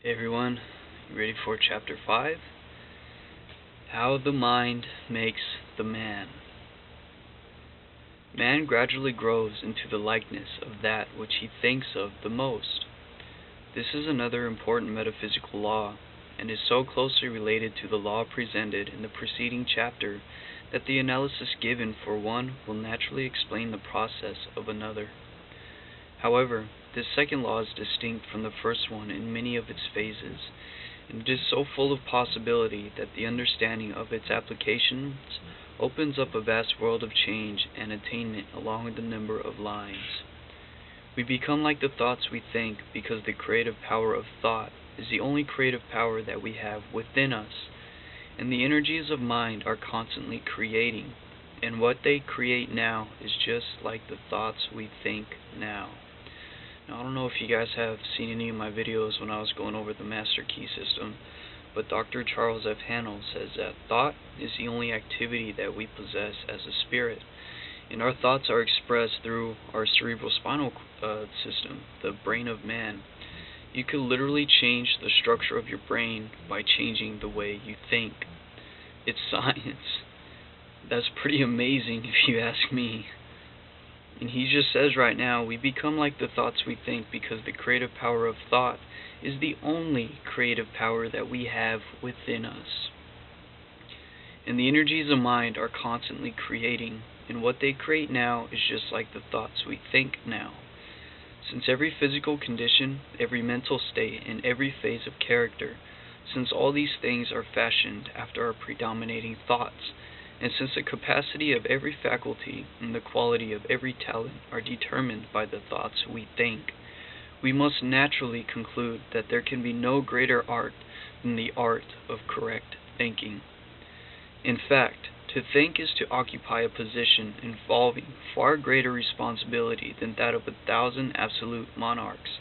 Hey everyone, you ready for Chapter 5? How the Mind Makes the Man. Man gradually grows into the likeness of that which he thinks of the most. This is another important metaphysical law, and is so closely related to the law presented in the preceding chapter that the analysis given for one will naturally explain the process of another. However, this second law is distinct from the first one in many of its phases, and it is so full of possibility that the understanding of its applications opens up a vast world of change and attainment along with a number of lines. We become like the thoughts we think because the creative power of thought is the only creative power that we have within us, and the energies of mind are constantly creating, and what they create now is just like the thoughts we think now. Now, I don't know if you guys have seen any of my videos when I was going over the Master Key System, but Dr. Charles F. Hannell says that thought is the only activity that we possess as a spirit, and our thoughts are expressed through our cerebrospinal system, the brain of man. You could literally change the structure of your brain by changing the way you think. It's science. That's pretty amazing if you ask me. And he just says right now, we become like the thoughts we think because the creative power of thought is the only creative power that we have within us. And the energies of mind are constantly creating, and what they create now is just like the thoughts we think now. Since every physical condition, every mental state, and every phase of character, since all these things are fashioned after our predominating thoughts, and since the capacity of every faculty and the quality of every talent are determined by the thoughts we think, we must naturally conclude that there can be no greater art than the art of correct thinking. In fact, to think is to occupy a position involving far greater responsibility than that of 1,000 absolute monarchs.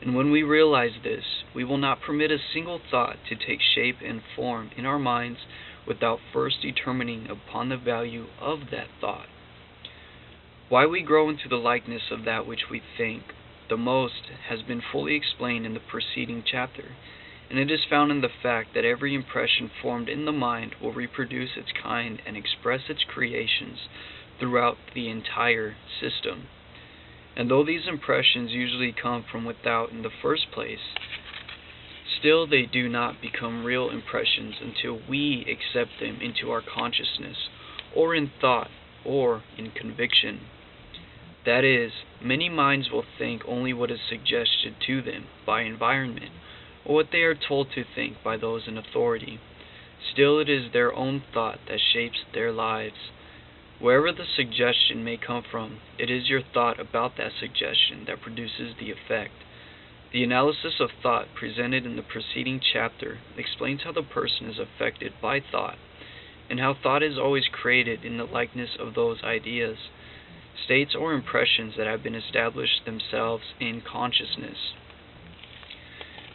And when we realize this, we will not permit a single thought to take shape and form in our minds without first determining upon the value of that thought. Why we grow into the likeness of that which we think the most has been fully explained in the preceding chapter, and it is found in the fact that every impression formed in the mind will reproduce its kind and express its creations throughout the entire system. And though these impressions usually come from without in the first place, still they do not become real impressions until we accept them into our consciousness, or in thought, or in conviction. That is, many minds will think only what is suggested to them by environment, or what they are told to think by those in authority. Still it is their own thought that shapes their lives. Wherever the suggestion may come from, it is your thought about that suggestion that produces the effect. The analysis of thought presented in the preceding chapter explains how the person is affected by thought, and how thought is always created in the likeness of those ideas, states or impressions that have been established themselves in consciousness.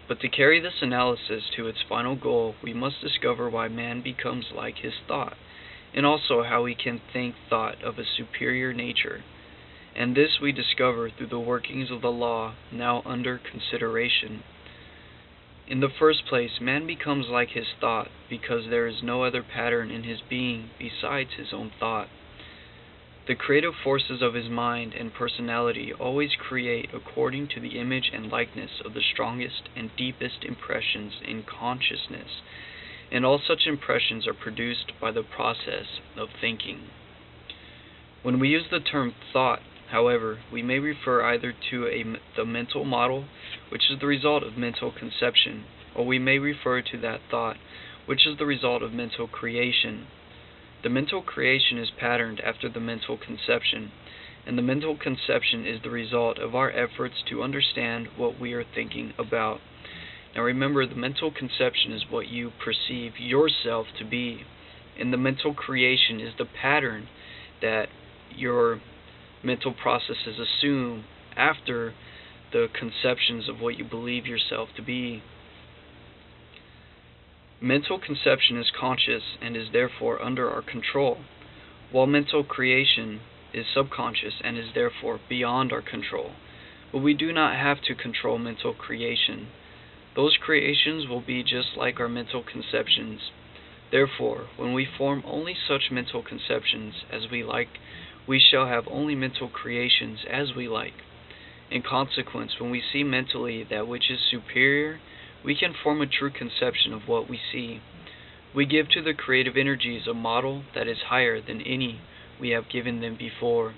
But to carry this analysis to its final goal, we must discover why man becomes like his thought, and also how he can think thought of a superior nature. And this we discover through the workings of the law now under consideration. In the first place, man becomes like his thought because there is no other pattern in his being besides his own thought. The creative forces of his mind and personality always create according to the image and likeness of the strongest and deepest impressions in consciousness, and all such impressions are produced by the process of thinking. When we use the term thought, however, we may refer either to the mental model, which is the result of mental conception, or we may refer to that thought, which is the result of mental creation. The mental creation is patterned after the mental conception, and the mental conception is the result of our efforts to understand what we are thinking about. Now remember, the mental conception is what you perceive yourself to be, and the mental creation is the pattern that your mental processes assume after the conceptions of what you believe yourself to be. Mental conception is conscious and is therefore under our control, while mental creation is subconscious and is therefore beyond our control. But we do not have to control mental creation. those creations will be just like our mental conceptions. Therefore, when we form only such mental conceptions as we like, we shall have only mental creations as we like. In consequence, when we see mentally that which is superior, we can form a true conception of what we see. We give to the creative energies a model that is higher than any we have given them before.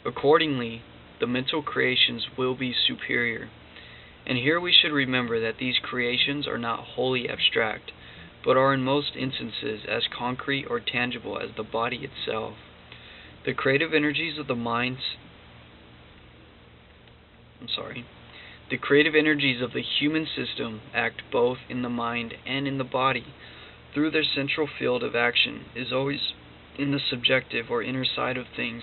Accordingly, the mental creations will be superior. And here we should remember that these creations are not wholly abstract, but are in most instances as concrete or tangible as the body itself. The creative energies of the The creative energies of the human system act both in the mind and in the body. Through their central field of action is always in the subjective or inner side of things.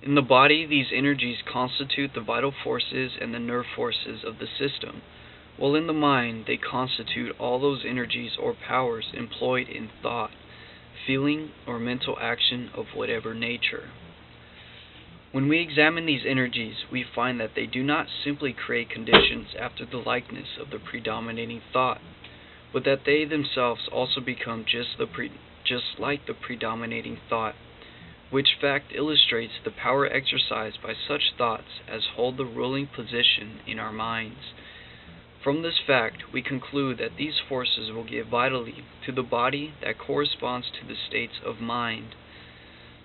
In the body, these energies constitute the vital forces and the nerve forces of the system, while in the mind they constitute all those energies or powers employed in thought, feeling, or mental action of whatever nature. When we examine these energies, we find that they do not simply create conditions after the likeness of the predominating thought, but that they themselves also become just like the predominating thought, which fact illustrates the power exercised by such thoughts as hold the ruling position in our minds. From this fact, we conclude that these forces will give vitally to the body that corresponds to the states of mind,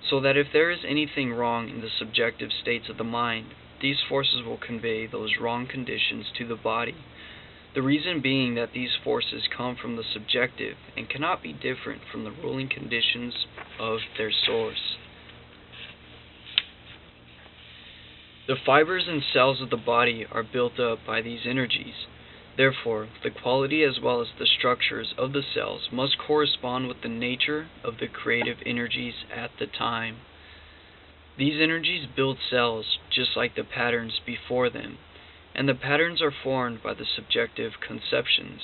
so that if there is anything wrong in the subjective states of the mind, these forces will convey those wrong conditions to the body. The reason being that these forces come from the subjective and cannot be different from the ruling conditions of their source. The fibers and cells of the body are built up by these energies. Therefore, the quality as well as the structures of the cells must correspond with the nature of the creative energies at the time. These energies build cells just like the patterns before them, and the patterns are formed by the subjective conceptions.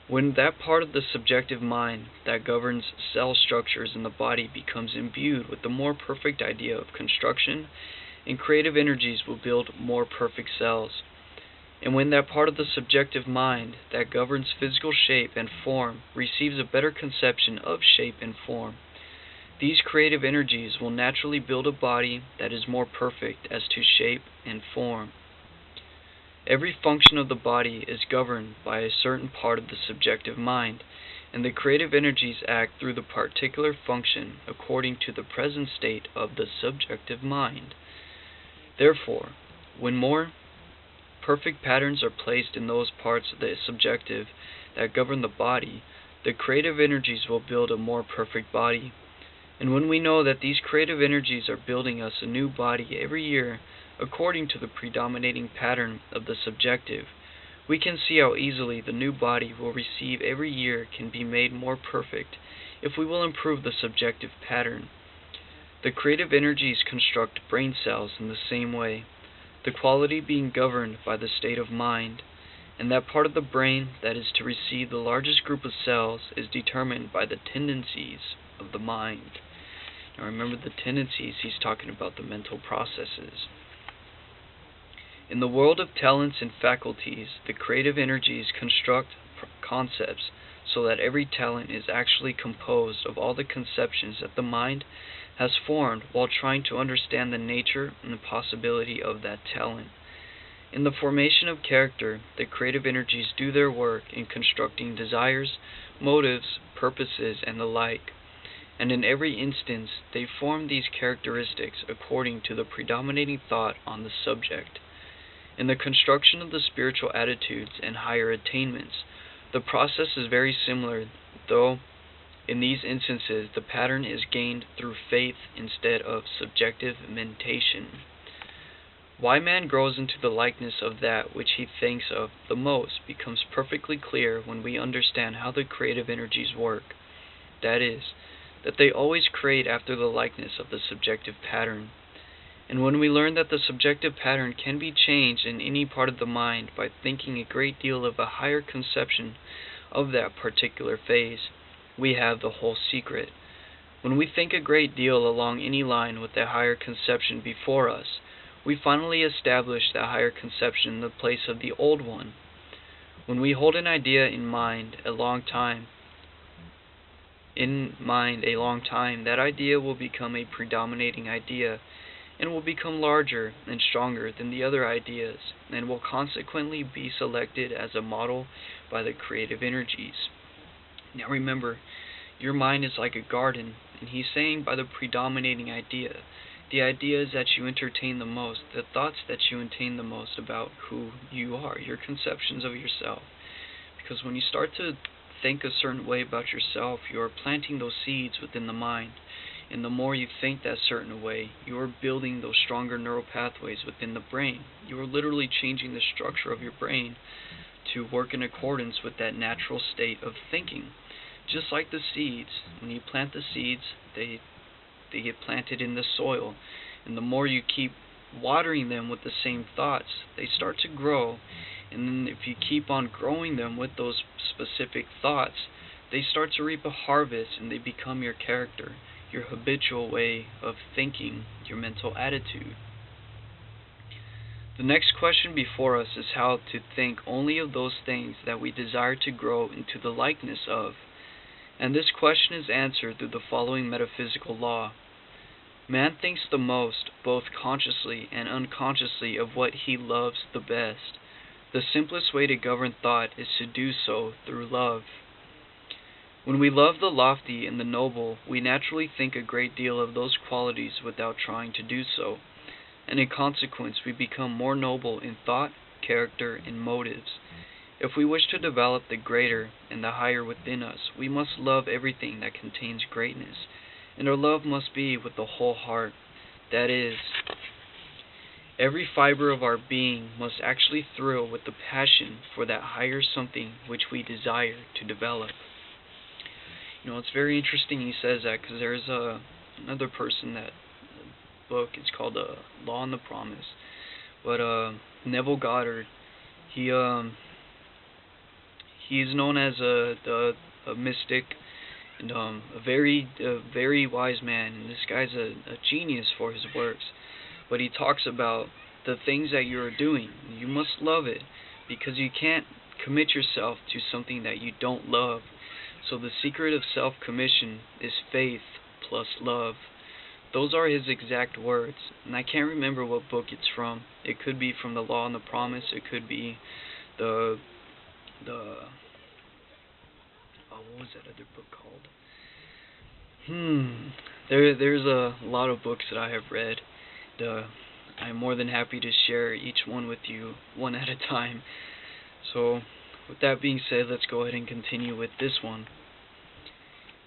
When that part of the subjective mind that governs cell structures in the body becomes imbued with the more perfect idea of construction, and creative energies will build more perfect cells. And when that part of the subjective mind that governs physical shape and form receives a better conception of shape and form, these creative energies will naturally build a body that is more perfect as to shape and form. Every function of the body is governed by a certain part of the subjective mind, and the creative energies act through the particular function according to the present state of the subjective mind. Therefore, when more perfect patterns are placed in those parts of the subjective that govern the body, the creative energies will build a more perfect body. And when we know that these creative energies are building us a new body every year according to the predominating pattern of the subjective, we can see how easily the new body we'll receive every year can be made more perfect if we will improve the subjective pattern. The creative energies construct brain cells in the same way, the quality being governed by the state of mind, and that part of the brain that is to receive the largest group of cells is determined by the tendencies of the mind. Now remember, the tendencies, he's talking about the mental processes. In the world of talents and faculties, the creative energies construct concepts so that every talent is actually composed of all the conceptions that the mind has formed while trying to understand the nature and the possibility of that talent. In the formation of character, the creative energies do their work in constructing desires, motives, purposes, and the like, and in every instance they form these characteristics according to the predominating thought on the subject. In the construction of the spiritual attitudes and higher attainments, the process is very similar, though in these instances the pattern is gained through faith instead of subjective mentation. Why man grows into the likeness of that which he thinks of the most becomes perfectly clear when we understand how the creative energies work. That is, that they always create after the likeness of the subjective pattern. And when we learn that the subjective pattern can be changed in any part of the mind by thinking a great deal of a higher conception of that particular phase, we have the whole secret. When we think a great deal along any line with a higher conception before us, We finally establish that higher conception in the place of the old one. When we hold an idea in mind a long time, that idea will become a predominating idea and will become larger and stronger than the other ideas, and will consequently be selected as a model by the creative energies. Now remember, your mind is like a garden, and he's saying by the predominating idea, the ideas that you entertain the most, the thoughts that you entertain the most about who you are, your conceptions of yourself. Because when you start to think a certain way about yourself, you are planting those seeds within the mind. And the more you think that certain way, you are building those stronger neural pathways within the brain. You are literally changing the structure of your brain to work in accordance with that natural state of thinking. Just like the seeds, when you plant the seeds, they get planted in the soil. And the more you keep watering them with the same thoughts, they start to grow. And then if you keep on growing them with those specific thoughts, they start to reap a harvest, and they become your character, your habitual way of thinking, your mental attitude. The next question before us is how to think only of those things that we desire to grow into the likeness of. And this question is answered through the following metaphysical law. Man thinks the most, both consciously and unconsciously, of what he loves the best. The simplest way to govern thought is to do so through love. When we love the lofty and the noble, we naturally think a great deal of those qualities without trying to do so, and in consequence we become more noble in thought, character, and motives. If we wish to develop the greater and the higher within us, we must love everything that contains greatness, and our love must be with the whole heart. That is, every fiber of our being must actually thrill with the passion for that higher something which we desire to develop. You know, it's very interesting he says that, because there's another person that book, it's called Law and the Promise, but Neville Goddard, he's known as a mystic and a very wise man, and this guy's a genius for his works. But he talks about the things that you're doing. You must love it, because you can't commit yourself to something that you don't love. So the secret of self-commission is faith plus love. Those are his exact words, and I can't remember what book it's from. It could be from the Law and the Promise. It could be what was that other book called? There's a lot of books that I have read. I'm more than happy to share each one with you, one at a time. So, with that being said, let's go ahead and continue with this one.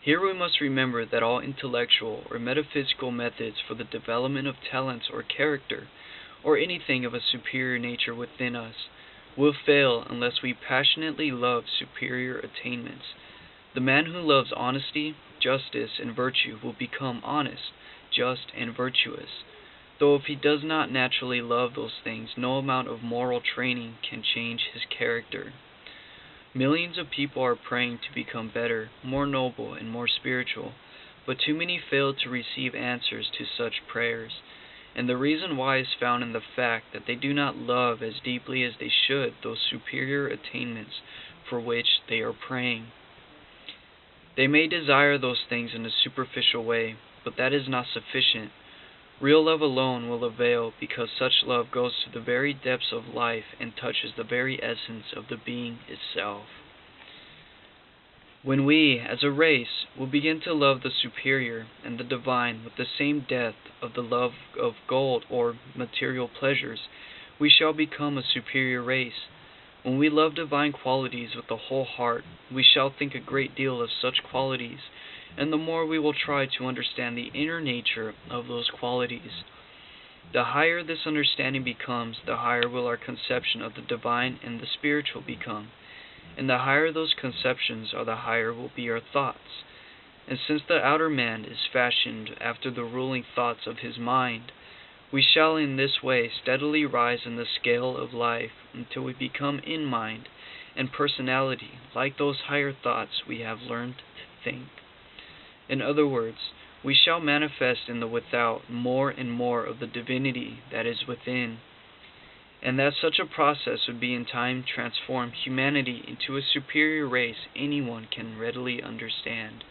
Here we must remember that all intellectual or metaphysical methods for the development of talents or character, or anything of a superior nature within us, will fail unless we passionately love superior attainments. The man who loves honesty, justice, and virtue will become honest, just, and virtuous. Though if he does not naturally love those things, no amount of moral training can change his character. Millions of people are praying to become better, more noble, and more spiritual, but too many fail to receive answers to such prayers, and the reason why is found in the fact that they do not love as deeply as they should those superior attainments for which they are praying. They may desire those things in a superficial way, but that is not sufficient. Real love alone will avail, because such love goes to the very depths of life and touches the very essence of the being itself. When we, as a race, will begin to love the superior and the divine with the same depth of the love of gold or material pleasures, we shall become a superior race. When we love divine qualities with the whole heart, we shall think a great deal of such qualities, and the more we will try to understand the inner nature of those qualities. The higher this understanding becomes, the higher will our conception of the divine and the spiritual become, and the higher those conceptions are, the higher will be our thoughts. And since the outer man is fashioned after the ruling thoughts of his mind, we shall in this way steadily rise in the scale of life until we become in mind and personality like those higher thoughts we have learned to think. In other words, we shall manifest in the without more and more of the divinity that is within, and that such a process would be in time transform humanity into a superior race anyone can readily understand.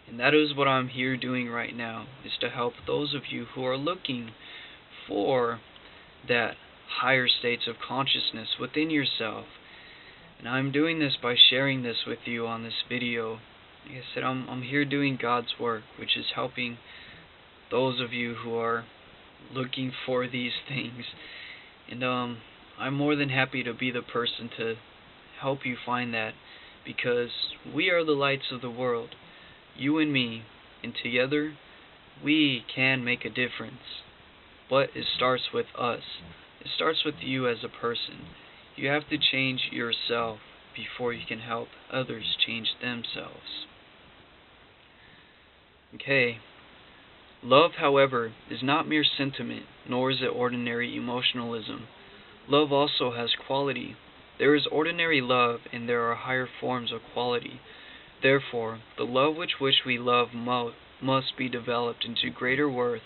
And that is what I'm here doing right now, is to help those of you who are looking for that higher states of consciousness within yourself. And I'm doing this by sharing this with you on this video. Like I said, I'm here doing God's work, which is helping those of you who are looking for these things. And I'm more than happy to be the person to help you find that, because we are the lights of the world, you and me, and together we can make a difference. But it starts with us. It starts with you as a person. You have to change yourself before you can help others change themselves. Okay. Love, however, is not mere sentiment, nor is it ordinary emotionalism. Love also has quality. There is ordinary love, and there are higher forms of quality. Therefore, the love which we love must be developed into greater worth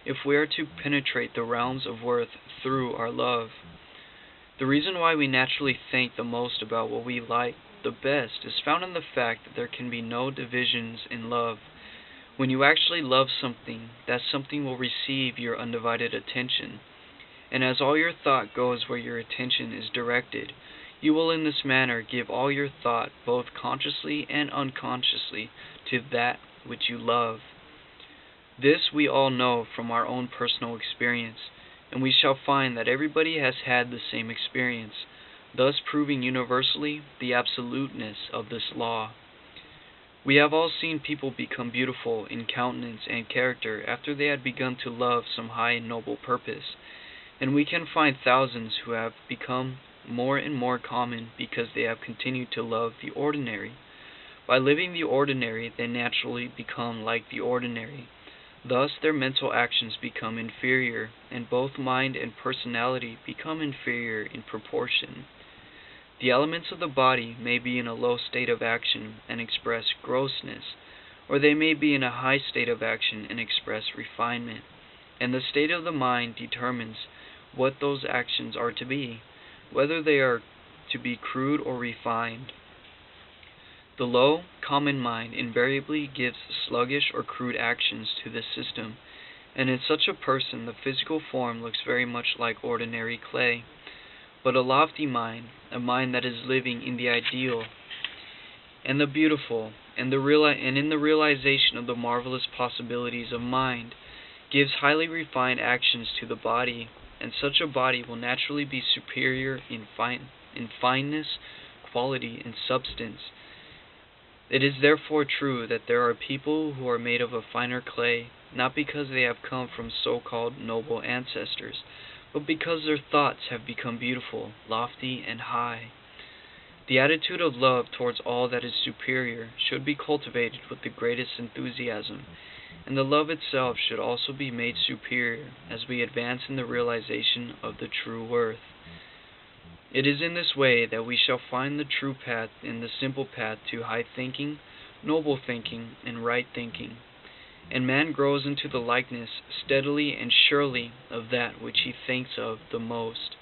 if we are to penetrate the realms of worth through our love. The reason why we naturally think the most about what we like the best is found in the fact that there can be no divisions in love. When you actually love something, that something will receive your undivided attention. And as all your thought goes where your attention is directed, you will in this manner give all your thought, both consciously and unconsciously, to that which you love. This we all know from our own personal experience, and we shall find that everybody has had the same experience, thus proving universally the absoluteness of this law. We have all seen people become beautiful in countenance and character after they had begun to love some high and noble purpose, and we can find thousands who have become more and more common because they have continued to love the ordinary. By living the ordinary, they naturally become like the ordinary. Thus their mental actions become inferior, and both mind and personality become inferior in proportion. The elements of the body may be in a low state of action and express grossness, or they may be in a high state of action and express refinement, and the state of the mind determines what those actions are to be, whether they are to be crude or refined. The low, common mind invariably gives sluggish or crude actions to this system, and in such a person the physical form looks very much like ordinary clay. But a lofty mind, a mind that is living in the ideal and the beautiful, and in the realization of the marvelous possibilities of mind, gives highly refined actions to the body, and such a body will naturally be superior in fineness, quality, and substance. It is therefore true that there are people who are made of a finer clay, not because they have come from so-called noble ancestors, but because their thoughts have become beautiful, lofty, and high. The attitude of love towards all that is superior should be cultivated with the greatest enthusiasm, and the love itself should also be made superior as we advance in the realization of the true worth. It is in this way that we shall find the true path and the simple path to high thinking, noble thinking, and right thinking. And man grows into the likeness steadily and surely of that which he thinks of the most.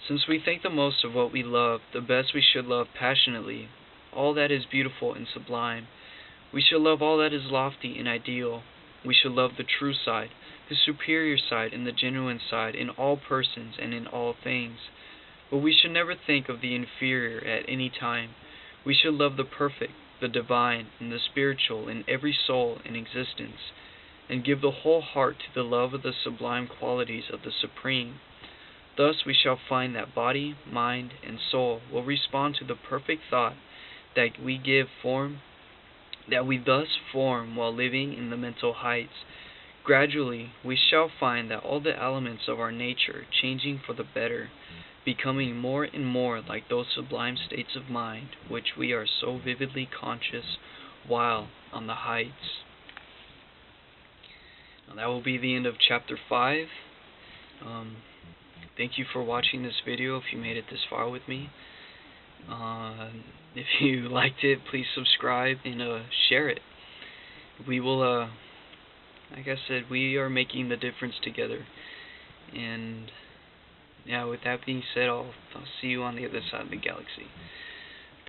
Since we think the most of what we love, the best we should love passionately, all that is beautiful and sublime. We should love all that is lofty and ideal. We should love the true side, the superior side, and the genuine side in all persons and in all things. But we should never think of the inferior at any time. We should love the perfect, the divine, and the spiritual in every soul in existence, and give the whole heart to the love of the sublime qualities of the Supreme. Thus we shall find that body, mind, and soul will respond to the perfect thought that we thus form while living in the mental heights. Gradually we shall find that all the elements of our nature changing for the better, becoming more and more like those sublime states of mind which we are so vividly conscious while on the heights. Now that will be the end of chapter 5. Thank you for watching this video if you made it this far with me. If you liked it, please subscribe and share it. we will, like I said, we are making the difference together. And yeah, with that being said, I'll see you on the other side of the galaxy.